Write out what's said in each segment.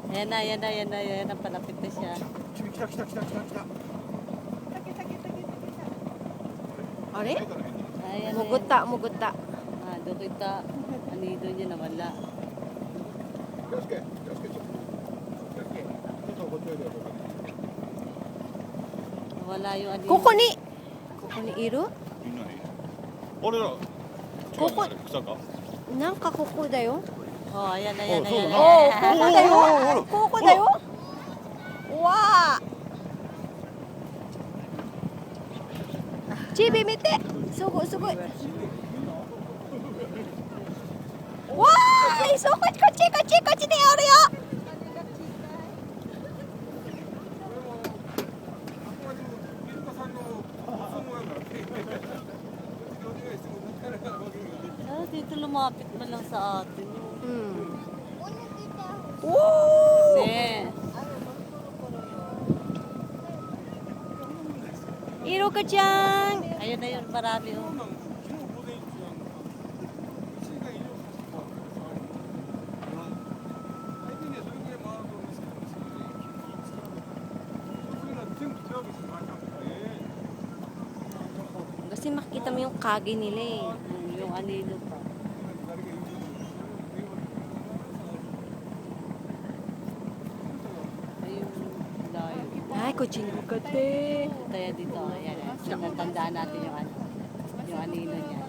Ayan na, ayan na, ayan na, ayan na, palapit na siya. Are? Ayan na, Muguta, muguta. Ah, doon kita, anido niya nawala. Nawala yung anido. Koko ni! Koko ni Iro? いない。あれだ。ここ違うね草か。なんかここだよ。 Oh, ayan na, ayan na, Oh, ayan so na. おー、ここだよ。ここだよ。わあ。チビ見て。すごいすごい。わーい、そうこっちこっちこっちこっちにおるよ。Ah, dito lumapit man lang sa atin. Woo! Ne. Iro ka chan. Ayun na yun, marami oh. Kasi makita mo yung kage nila eh. Yung anino pa. Ayun, layo. Ay, kuchino ka te. Kaya dito, ayan. So, natandaan natin yung anino niya.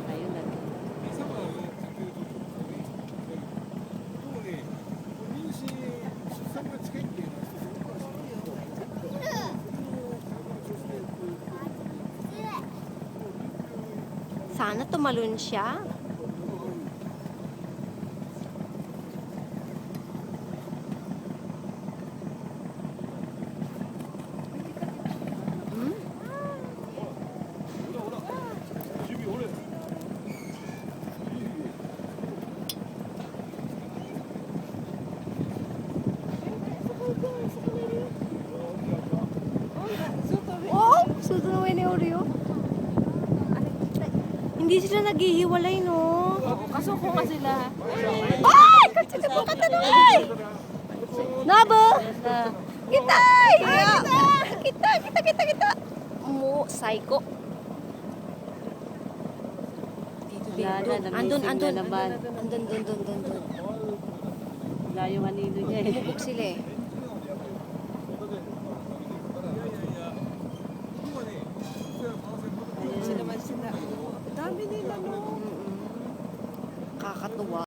Ayun na. Sana tumalon siya. Oh, sudo no ni Oreo. Hindi sila naghihiwalay, no? Kasuko ka sila. Ay! Kasi po ka tanong! Nabo! Kita! Kita! Mo, psycho. Wala na, Andun. namising na naman. Andun. Wala yung anino niya eh. Bubog sila eh.